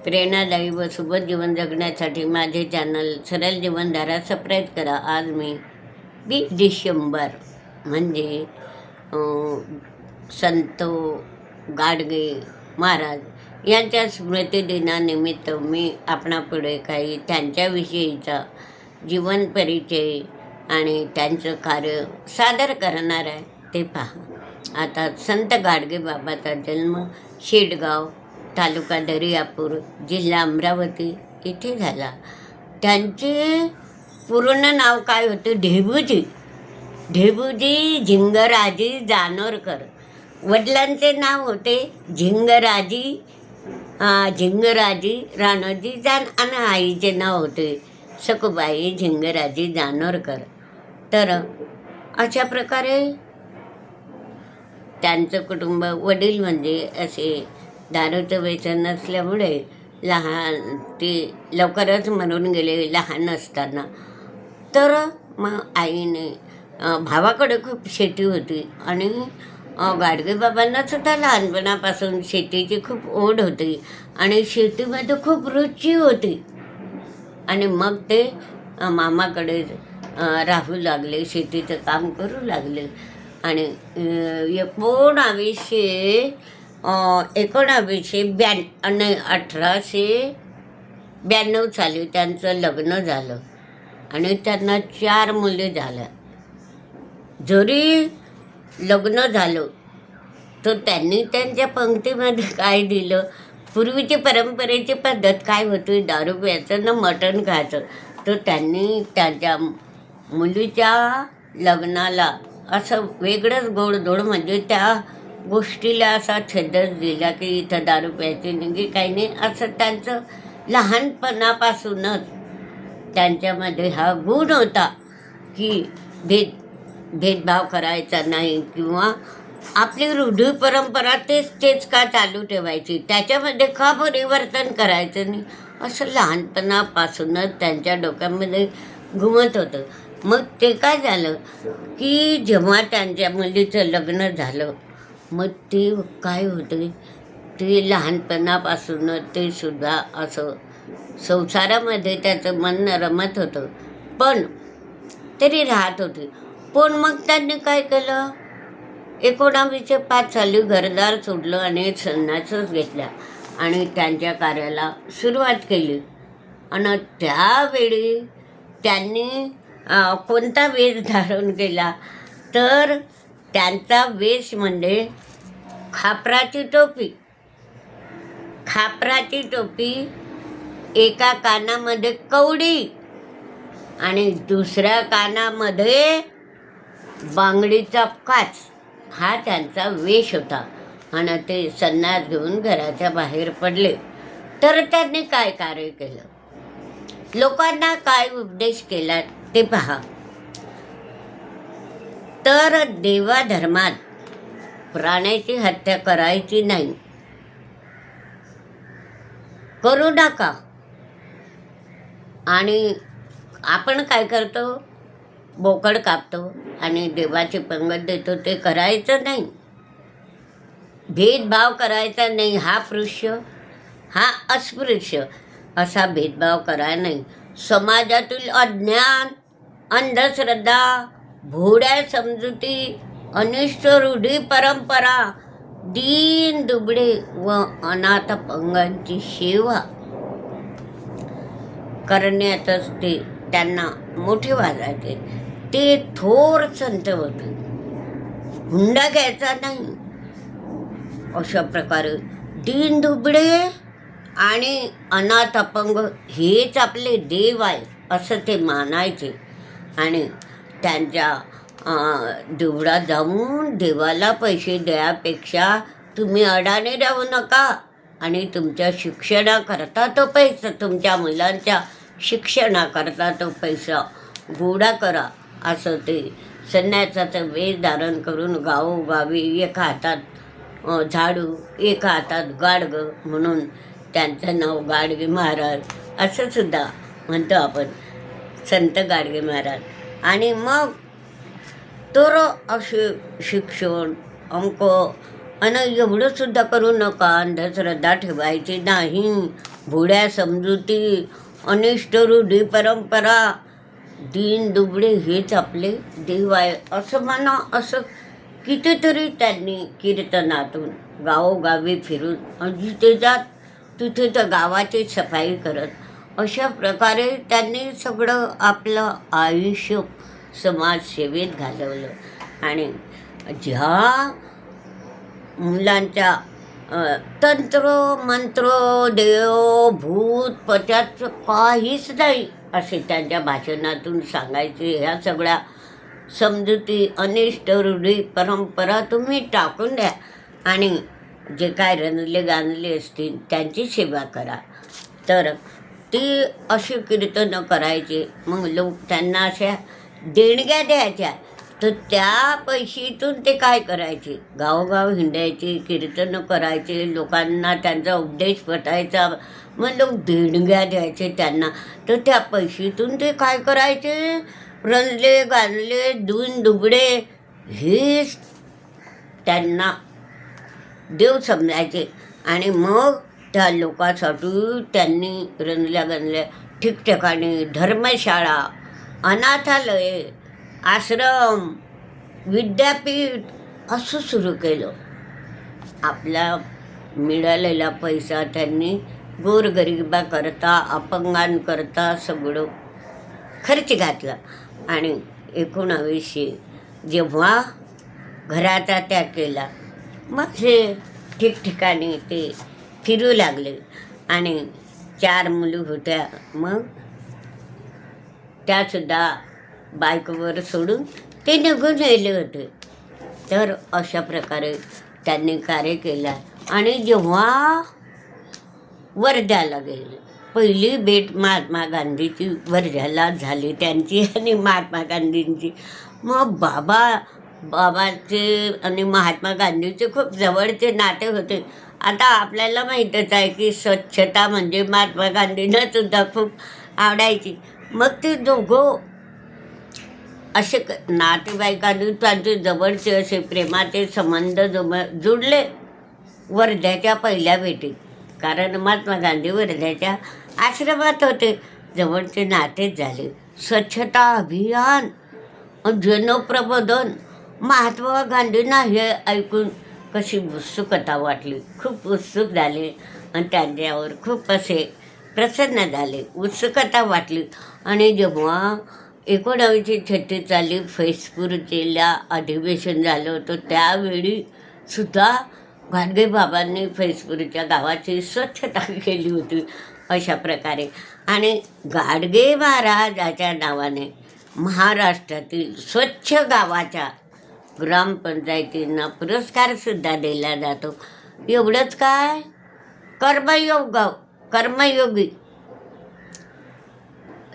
प्रेरणादायी व सुबोध जीवन जगण्यासाठी माझे चॅनल सरळ जीवनधारा सबस्क्राईब करा. आज मी 20 डिसेंबर म्हणजे संत गाडगे महाराज यांच्या स्मृतिदिनानिमित्त मी आपणापुढे काही त्यांच्याविषयीचा जीवन परिचय आणि त्यांचं कार्य सादर करणार आहे. ते पहा. आता संत गाडगे बाबाचा जन्म शेडगाव, तालुका दर्यापूर, जिल्हा अमरावती इथे झाला. त्यांचे पूर्ण नाव काय होते? ढेबुजी झिंगराजी जानोरकर. वडिलांचे नाव होते झिंगराजी राणोजी जान आणि आईचे नाव होते सकुबाई झिंगराजी जानोरकर. तर अशा प्रकारे त्यांचं कुटुंब, वडील म्हणजे असे दारूचं व्यसन नसल्यामुळे ते लवकरच मरून गेले लहान असताना. तर मग आईने भावाकडे खूप शेती होती आणि गाडगेबाबांना सुद्धा लहानपणापासून शेतीची खूप ओढ होती आणि शेतीमध्ये खूप रुची होती. आणि मग ते मामाकडे राहू लागले, शेतीचं काम करू लागले. आणि 1892 साली त्यांचं लग्न झालं आणि त्यांना 4 मुले झाल्या. जरी लग्न झालं तर त्यांनी त्यांच्या पंक्तीमध्ये काय दिलं? पूर्वीची परंपरेची पद्धत काय होती? दारू प्यायचं ना मटण खायचं. तर त्यांनी त्यांच्या मुलीच्या लग्नाला असं वेगळंच गोडधोड, म्हणजे त्या गोष्टीला असा छेदच दिला की इथं दारू प्यायची नाही, काही नाही. असं त्यांचं लहानपणापासूनच त्यांच्यामध्ये हा गुण होता की भेदभाव करायचा नाही किंवा आपली रूढी परंपरा तेच का चालू ठेवायची, त्याच्यामध्ये का परिवर्तन करायचं नाही, असं लहानपणापासूनच त्यांच्या डोक्यामध्ये घुमत होतं. मग ते काय झालं की जेव्हा त्यांच्या मुलीचं लग्न झालं, मग ते काय होते, ते लहानपणापासूनच ते सुद्धा असं संसारामध्ये त्याचं मन रमत होतं, पण तरी राहत होते. पण मग त्यांनी काय केलं, 1905 साली घरदार सोडलं आणि संन्यासच घेतला आणि त्यांच्या कार्याला सुरुवात केली. आणि त्यावेळी त्यांनी कोणता वेश धारण केला? तर त्यांचा वेश म्हणजे खापराची टोपी, एका कानामध्ये कवडी आणि दुसऱ्या कानामध्ये बांगडीचा काच, हा त्यांचा वेश होता. आणि ते संन्यास घेऊन घराच्या बाहेर पडले. तर त्यांनी काय कार्य केलं, लोकांना काय उपदेश केला ते पहा. तर देवाधर्मात प्राण्याची हत्या करायची नाही, करू नका. आणि आपण काय करतो, बोकड कापतो आणि देवाची पंगत देतो, ते करायचं नाही. भेदभाव करायचा नाही, हा स्पृश्य हा अस्पृश्य असा भेदभाव करायचा नाही. समाजातील अज्ञान, अंधश्रद्धा, भोड्या समजुती, अनिष्ट रूढी परंपरा, दीन दुबळे व अनाथ अपंगांची सेवा करण्यातच ते त्यांना मोठे वाजायचे. ते थोर संत होते, हुंडा घ्यायचा नाही. अशा प्रकारे दीन दुबळे आणि अनाथ अपंग हेच आपले देव आहे असं ते मानायचे. आणि त्यांच्या देवळात जाऊन देवाला पैसे द्यापेक्षा तुम्ही अडाणी राहू नका आणि तुमच्या शिक्षणाकरता तो पैसा, तुमच्या मुलांच्या शिक्षणाकरता तो पैसा गोळा करा, असं ते संन्यासाचं वेश धारण करून गावोगावी एका हातात झाडू, एका हातात गाडगं म्हणून त्यांचं नाव गाडगे महाराज असं सुद्धा म्हणतो आपण, संत गाडगे महाराज. आणि मग तर असे शिक्षण, अंक आणि एवढं सुद्धा करू नका, अंधश्रद्धा ठेवायची नाही. भोळ्या समजुती, अनिष्ट रूढी परंपरा, दीन दुबळे हेच आपले देव आहे असं म्हणा. असं कितीतरी त्यांनी कीर्तनातून गावोगावी फिरून जिथे जात तिथे त्या गावाची सफाई करत अशा प्रकारे त्यांनी सगळं आपलं आयुष्य समाजसेवेत घालवलं. आणि ज्या मुलांच्या तंत्र मंत्र देव भूत पचात काहीच नाही असे त्यांच्या भाषणातून सांगायचे. ह्या सगळ्या समजुती अनिष्ट रूढी परंपरा तुम्ही टाकून द्या आणि जे काय रंजले गाणले असतील त्यांची सेवा करा. तर ती अशी कीर्तनं करायची. मग लोक त्यांना अशा देणग्या द्यायच्या. तर त्या पैशातून ते काय करायचे, गावोगाव हिंडायचे, कीर्तनं करायचे, लोकांना त्यांचा उपदेश पटायचा. मग लोक देणग्या द्यायचे त्यांना. तर त्या पैशातून ते काय करायचे, रंजले गाणले दून दुबडे हेच त्यांना देव समजायचे. आणि मग त्या लोकांसाठी त्यांनी रंजल्या गणल्या ठिकठिकाणी धर्मशाळा, अनाथालये, आश्रम, विद्यापीठ असं सुरू केलं. आपला मिळालेला पैसा त्यांनी गोरगरिबाकरता अपंगांकरता सगळं खर्च घातला. आणि 1900 जेव्हा घराचा त्याग केला मग हे ठिकठिकाणी ते फिरू लागले. आणि 4 मुली होत्या. मग त्यासुद्धा बायकोवर सोडून ते निघून गेले होते. तर अशा प्रकारे त्यांनी कार्य केलं. आणि जेव्हा वर्ध्याला गेले, पहिली भेट महात्मा गांधीची वर्ध्याला झाली त्यांची आणि महात्मा गांधींची. मग बाबाचे आणि महात्मा गांधीचे खूप जवळचे नाते होते. आता आपल्याला माहीतच आहे की स्वच्छता म्हणजे महात्मा गांधींना सुद्धा खूप आवडायची. मग ते दोघं असे नातेवाईकांनी त्यांचे जवळचे असे प्रेमाचे संबंध जुडले वर्ध्याच्या पहिल्या भेटीत. कारण महात्मा गांधी वर्ध्याच्या आश्रमात होते, जवळचे नातेच झाले. स्वच्छता अभियान, जनप्रबोधन. महात्मा गांधींना हे ऐकून कशी उत्सुकता वाटली, खूप उत्सुक झाले आणि त्यांच्यावर खूप असे प्रसन्न झाले, उत्सुकता वाटली. आणि जेव्हा 1936 साली फैजपूरला अधिवेशन झालं होतं त्यावेळी सुद्धा गाडगे बाबांनी फैजपूरच्या गावाची स्वच्छता केली होती अशा प्रकारे. आणि गाडगे महाराजाच्या नावाने महाराष्ट्रातील स्वच्छ गावाच्या ग्रामपंचायतींना पुरस्कारसुद्धा दिला जातो. एवढंच काय, कर्मयोगी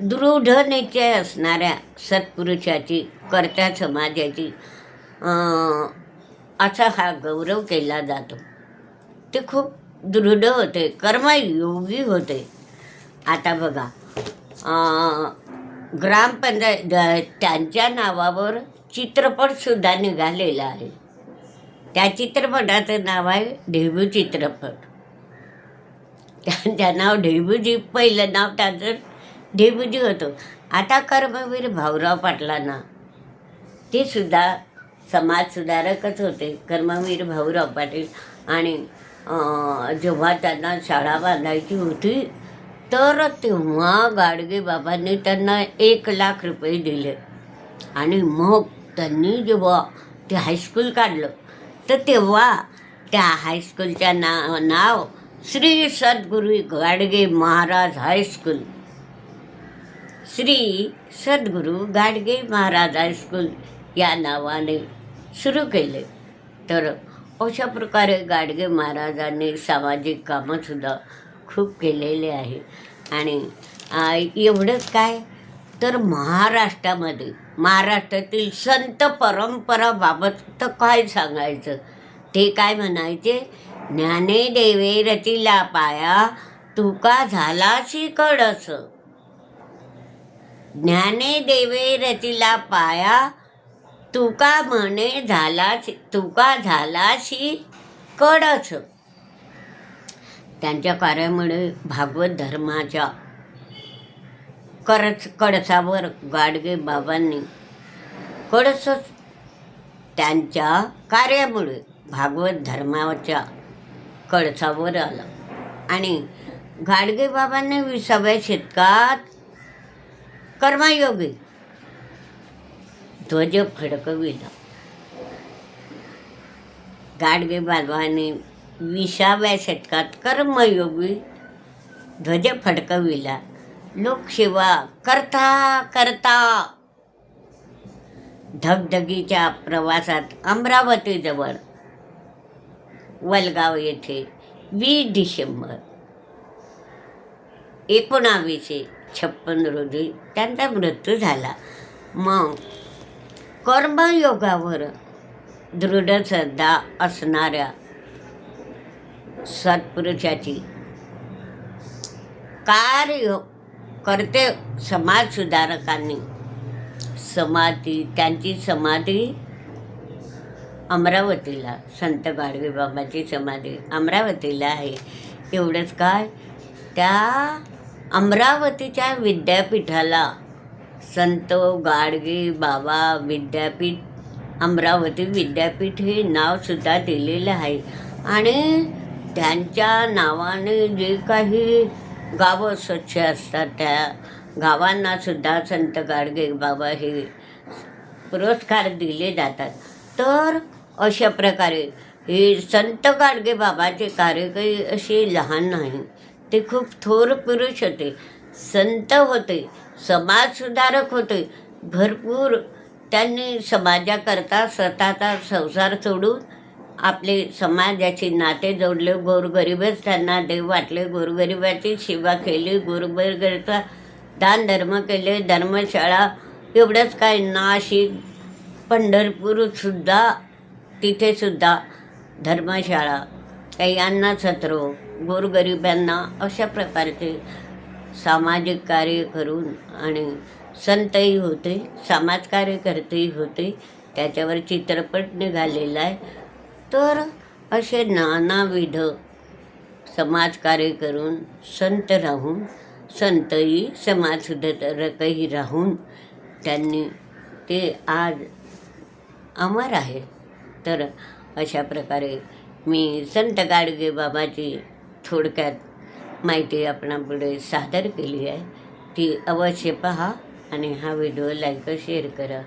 दृढ निश्चय असणाऱ्या सत्पुरुषाची, कर्त्या समाजाची असा हा गौरव केला जातो. ते खूप दृढ होते, कर्मयोगी होते. आता बघा, ग्रामपंचायत त्यांच्या नावावर चित्रपटसुद्धा निघालेला आहे. त्या चित्रपटाचं नाव आहे ढेबू चित्रपट. त्यांचं नाव ढेबूजी, पहिलं नाव त्याचं ढेबूजी होतं. आता कर्मवीर भाऊराव पाटलांना, ते सुद्धा समाजसुधारकच होते, कर्मवीर भाऊराव पाटील. आणि जेव्हा त्यांना शाळा बांधायची होती तर तेव्हा गाडगे बाबांनी त्यांना 1,00,000 रुपये दिले. आणि मग त्यांनी जेव्हा ते हायस्कूल काढलं तर तेव्हा त्या हायस्कूलच्या नाव श्री सद्गुरू गाडगे महाराज हायस्कूल, श्री सद्गुरू गाडगे महाराज हायस्कूल या नावाने सुरू केले. तर अशा प्रकारे गाडगे महाराजांनी सामाजिक कामंसुद्धा खूप केलेले आहे. आणि एवढंच काय, तर महाराष्ट्रातील संत परंपराबाबत तर काय सांगायचं. ते काय म्हणायचे, ज्ञाने देवे रचिला पाया, तुका झालाशी कडस. ज्ञाने देवे रचिला पाया, तुका म्हणे तुका झालाशी कडच त्यांच्या कार्यामुळे भागवत धर्माच्या कळसावर गाडगे बाबांनी कळसच त्यांच्या कार्यामुळे भागवत धर्माच्या कळसावर आला आणि गाडगे बाबांनी 20व्या शतकात कर्मयोगी ध्वज फडकविला. गाडगे बाबांनी 20व्या शतकात कर्मयोगी ध्वज फडकविला. लोकसेवा करता करता धगधगीच्या प्रवासात अमरावतीजवळ वलगाव येथे 20 डिसेंबर 1956 रोजी त्यांचा मृत्यू झाला. मग कर्मयोगावर दृढ श्रद्धा असणाऱ्या सत्पुरुषाची कार्य करते समाजसुधारकांनी त्यांची समाधी अमरावतीला, संत गाडगे बाबाची समाधी अमरावतीला आहे. एवढंच काय, त्या अमरावतीच्या विद्यापीठाला संत गाडगे बाबा विद्यापीठ, अमरावती विद्यापीठ हे नावसुद्धा दिलेलं आहे. आणि त्यांच्या नावाने जे काही गावं स्वच्छ असतात त्या गावांनासुद्धा संत गाडगे बाबा हे पुरस्कार दिले जातात. तर अशा प्रकारे हे संत गाडगे बाबाचे कार्य काही असे लहान नाही. ते खूप थोर पुरुष होते, संत होते, समाजसुधारक होते. भरपूर त्यांनी समाजाकरता स्वतःचा संसार सोडून आपले समाजाची नाते जोडले. गोरगरिबच त्यांना देव वाटले, गोरगरिबाची सेवा केली, गोरगरिबाचा दान धर्म केले. धर्मशाळा एवढंच काय, नाशिक, पंढरपूरसुद्धा, तिथेसुद्धा धर्मशाळा, काही अन्नछत्र, गोरगरिबांना अशा प्रकारचे सामाजिक कार्य करून आणि संतही होते, समाजकार्यकर्तेही होते. त्याच्यावर चित्रपट निघालेला आहे. तर असे नानाविध समाजकार्य करून संत राहून, संतही समाजसुधारकही राहून त्यांनी ते आज अमर आहे. तर अशा प्रकारे मी संत गाडगे बाबाची थोडक्यात माहिती आपणापुढे सादर केली आहे. ती अवश्य पहा आणि हा व्हिडिओ लाईक शेअर करा.